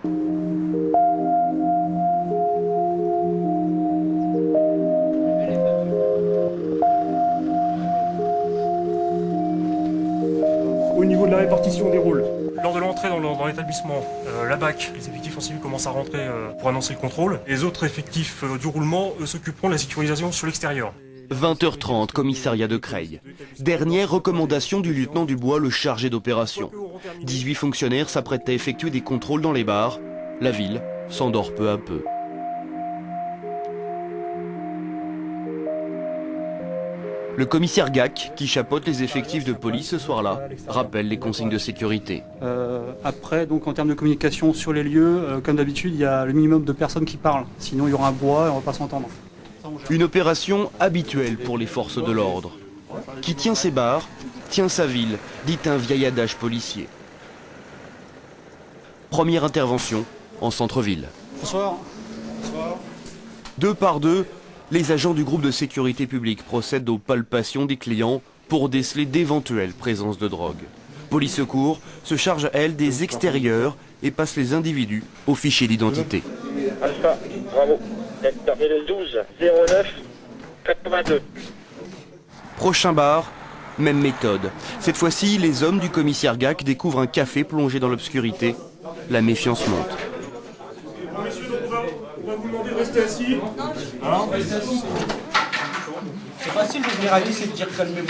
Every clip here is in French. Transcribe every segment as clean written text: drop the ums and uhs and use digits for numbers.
Au niveau de la répartition des rôles, lors de l'entrée dans l'établissement, la BAC, les effectifs en civil commencent à rentrer pour annoncer le contrôle. Les autres effectifs du roulement, eux, s'occuperont de la sécurisation sur l'extérieur. 20h30, commissariat de Creil. Dernière recommandation du lieutenant Dubois, le chargé d'opération. 18 fonctionnaires s'apprêtent à effectuer des contrôles dans les bars. La ville s'endort peu à peu. Le commissaire Gac, qui chapeaute les effectifs de police ce soir-là, rappelle les consignes de sécurité. Après, donc, en termes de communication sur les lieux, comme d'habitude, il y a le minimum de personnes qui parlent. Sinon, il y aura un brouhaha et on ne va pas s'entendre. Une opération habituelle pour les forces de l'ordre. Qui tient ses bars, tient sa ville, dit un vieil adage policier. Première intervention en centre-ville. Bonsoir. Bonsoir. Deux par deux, les agents du groupe de sécurité publique procèdent aux palpations des clients pour déceler d'éventuelles présences de drogue. Police Secours se charge, elle, des extérieurs et passe les individus au fichier d'identité. Alpha, bravo. Et le 12 09 82. Prochain bar, même méthode. Cette fois-ci, les hommes du commissaire Gac découvrent un café plongé dans l'obscurité. La méfiance monte. Messieurs, on va vous demander de rester assis. C'est facile de généraliser et de dire calmez-vous.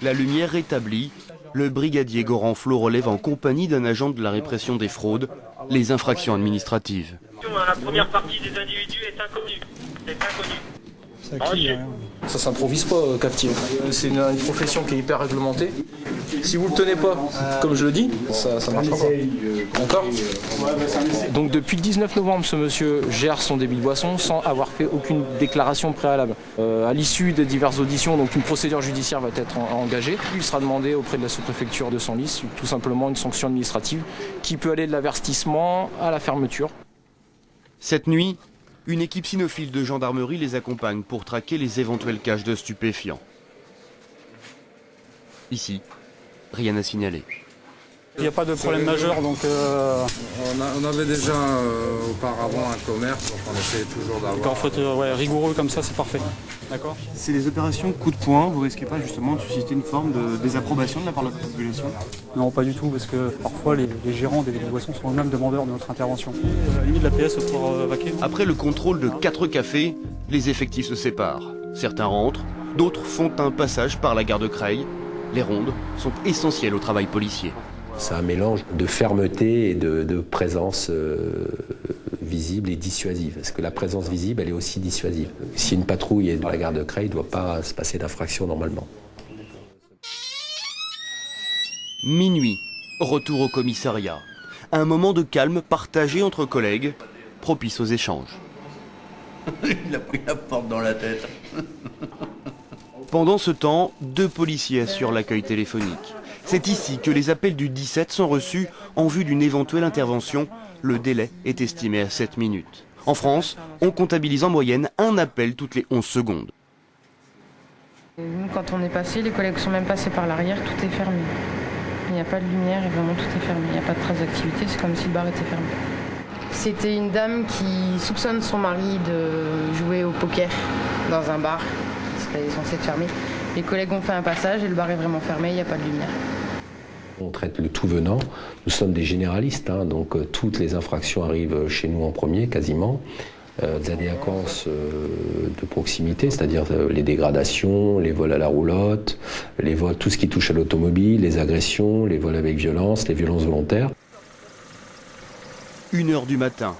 La lumière rétablie, le brigadier Gorenflot relève en compagnie d'un agent de la répression des fraudes les infractions administratives. La première partie des individus est inconnue. C'est inconnu. Ça s'improvise pas, cafetier. C'est une profession qui est hyper réglementée. Si vous le tenez pas, comme je le dis, ça marchera pas. D'accord ? Donc depuis le 19 novembre, ce monsieur gère son débit de boisson sans avoir fait aucune déclaration préalable. À l'issue des diverses auditions, donc une procédure judiciaire va être engagée. Il sera demandé auprès de la sous-préfecture de Senlis tout simplement une sanction administrative qui peut aller de l'avertissement à la fermeture. Cette nuit, une équipe cynophile de gendarmerie les accompagne pour traquer les éventuels caches de stupéfiants. Ici, rien à signaler. Il n'y a pas de problème majeur, donc... On avait déjà auparavant un commerce, donc on essayait toujours d'avoir... En fait, rigoureux comme ça, c'est parfait. D'accord ? C'est des opérations coup de poing, vous risquez pas justement de susciter une forme de désapprobation de la part de la population? Non, pas du tout, parce que parfois les gérants des boissons sont eux-mêmes demandeurs de notre intervention. À la limite de la PS pour vaquer. Après le contrôle de 4 cafés, les effectifs se séparent. Certains rentrent, d'autres font un passage par la gare de Creil. Les rondes sont essentielles au travail policier. C'est un mélange de fermeté et de présence visible et dissuasive. Parce que la présence visible, elle est aussi dissuasive. Si une patrouille est dans la gare de Creil, il ne doit pas se passer d'infraction normalement. Minuit, retour au commissariat. Un moment de calme partagé entre collègues, propice aux échanges. Il a pris la porte dans la tête. Pendant ce temps, 2 policiers assurent l'accueil téléphonique. C'est ici que les appels du 17 sont reçus en vue d'une éventuelle intervention. Le délai est estimé à 7 minutes. En France, on comptabilise en moyenne un appel toutes les 11 secondes. Nous, quand on est passé, les collègues sont même passés par l'arrière, tout est fermé. Il n'y a pas de lumière et vraiment tout est fermé. Il n'y a pas de trace d'activité, c'est comme si le bar était fermé. C'était une dame qui soupçonne son mari de jouer au poker dans un bar qui serait censé être fermé. Les collègues ont fait un passage et le bar est vraiment fermé, il n'y a pas de lumière. On traite le tout venant. Nous sommes des généralistes, donc toutes les infractions arrivent chez nous en premier, quasiment. Des délinquances de proximité, c'est-à-dire les dégradations, les vols à la roulotte, les vols, tout ce qui touche à l'automobile, les agressions, les vols avec violence, les violences volontaires. 1h du matin,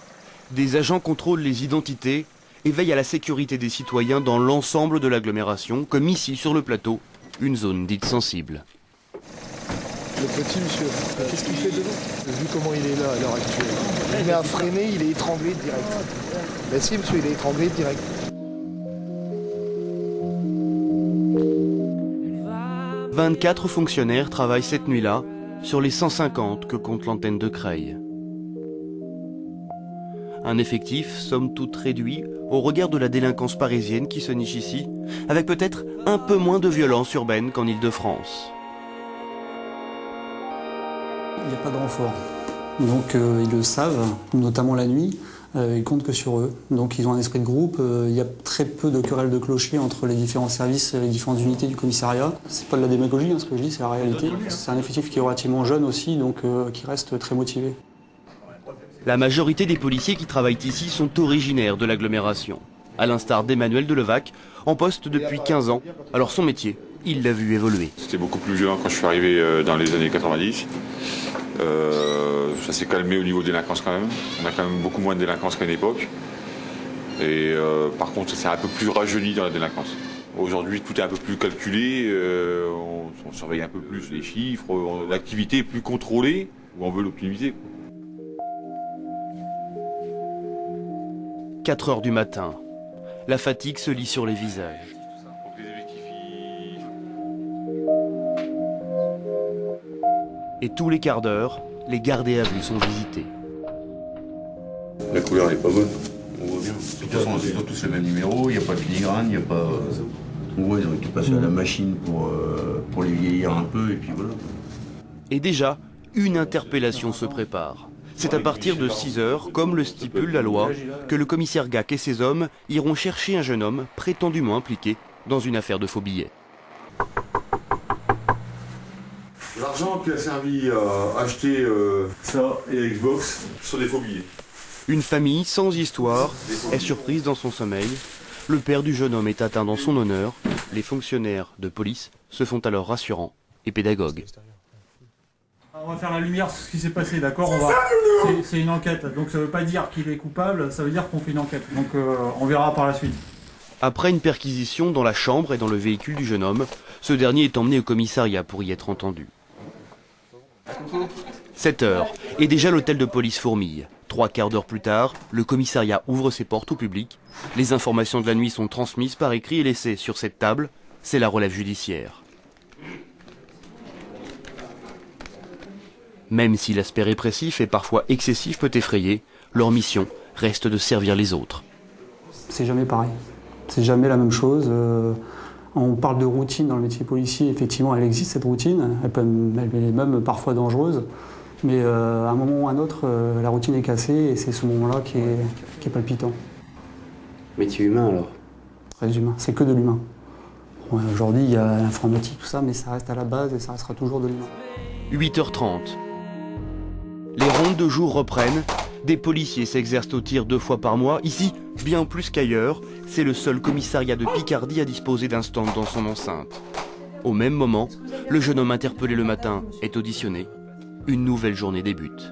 des agents contrôlent les identités et veillent à la sécurité des citoyens dans l'ensemble de l'agglomération, comme ici sur le plateau, une zone dite sensible. Le petit monsieur, qu'est-ce qu'il fait devant? Vu comment il est là à l'heure actuelle. Il met un freiné, il est étranglé direct. Ben si monsieur, il est étranglé direct. « 24 fonctionnaires travaillent cette nuit-là sur les 150 que compte l'antenne de Creil. Un effectif, somme toute réduit, au regard de la délinquance parisienne qui se niche ici, avec peut-être un peu moins de violence urbaine qu'en Île-de-France. Il n'y a pas de renfort. Donc ils le savent, notamment la nuit. Ils comptent que sur eux. Donc ils ont un esprit de groupe. Il y a très peu de querelles de clochers entre les différents services, les différentes unités du commissariat. C'est pas de la démagogie, ce que je dis, c'est la réalité. C'est un effectif qui est relativement jeune aussi, donc qui reste très motivé. La majorité des policiers qui travaillent ici sont originaires de l'agglomération. À l'instar d'Emmanuel Delevac, en poste depuis 15 ans. Alors son métier, il l'a vu évoluer. C'était beaucoup plus violent quand je suis arrivé dans les années 90. Ça s'est calmé au niveau de délinquance quand même. On a quand même beaucoup moins de délinquance qu'à une époque. Et par contre, c'est un peu plus rajeuni dans la délinquance. Aujourd'hui, tout est un peu plus calculé. On surveille un peu plus les chiffres. L'activité est plus contrôlée, ou on veut l'optimiser. 4 heures du matin. La fatigue se lit sur les visages. Et tous les quarts d'heure, les gardés à vue sont visités. La couleur n'est pas bonne, on voit bien. De toute façon, ils ont tous le même numéro, il n'y a pas de filigrane, il n'y a pas... On voit, ils ont été passés à la machine pour les vieillir un peu, et puis voilà. Et déjà, une interpellation se prépare. C'est à partir de 6 heures, comme le stipule la loi, que le commissaire Gac et ses hommes iront chercher un jeune homme prétendument impliqué dans une affaire de faux billets. L'argent qui a servi à acheter ça et Xbox sont des faux billets. Une famille sans histoire est surprise dans son sommeil. Le père du jeune homme est atteint dans son honneur. Les fonctionnaires de police se font alors rassurants et pédagogues. On va faire la lumière sur ce qui s'est passé, d'accord? C'est une enquête, donc ça ne veut pas dire qu'il est coupable, ça veut dire qu'on fait une enquête. Donc on verra par la suite. Après une perquisition dans la chambre et dans le véhicule du jeune homme, ce dernier est emmené au commissariat pour y être entendu. 7 heures, et déjà l'hôtel de police fourmille. 3 quarts d'heure plus tard, le commissariat ouvre ses portes au public. Les informations de la nuit sont transmises par écrit et laissées sur cette table. C'est la relève judiciaire. Même si l'aspect répressif et parfois excessif peut effrayer, leur mission reste de servir les autres. C'est jamais pareil. C'est jamais la même chose. On parle de routine dans le métier policier. Effectivement, elle existe, cette routine. Elle est même parfois dangereuse. Mais à un moment ou à un autre, la routine est cassée et c'est ce moment-là qui est palpitant. Métier humain alors? Très humain. C'est que de l'humain. Ouais, aujourd'hui, il y a l'informatique, tout ça, mais ça reste à la base et ça restera toujours de l'humain. 8h30. Les rondes de jour reprennent. Des policiers s'exercent au tir 2 fois par mois. Ici, bien plus qu'ailleurs, c'est le seul commissariat de Picardie à disposer d'un stand dans son enceinte. Au même moment, le jeune homme interpellé le matin est auditionné. Une nouvelle journée débute.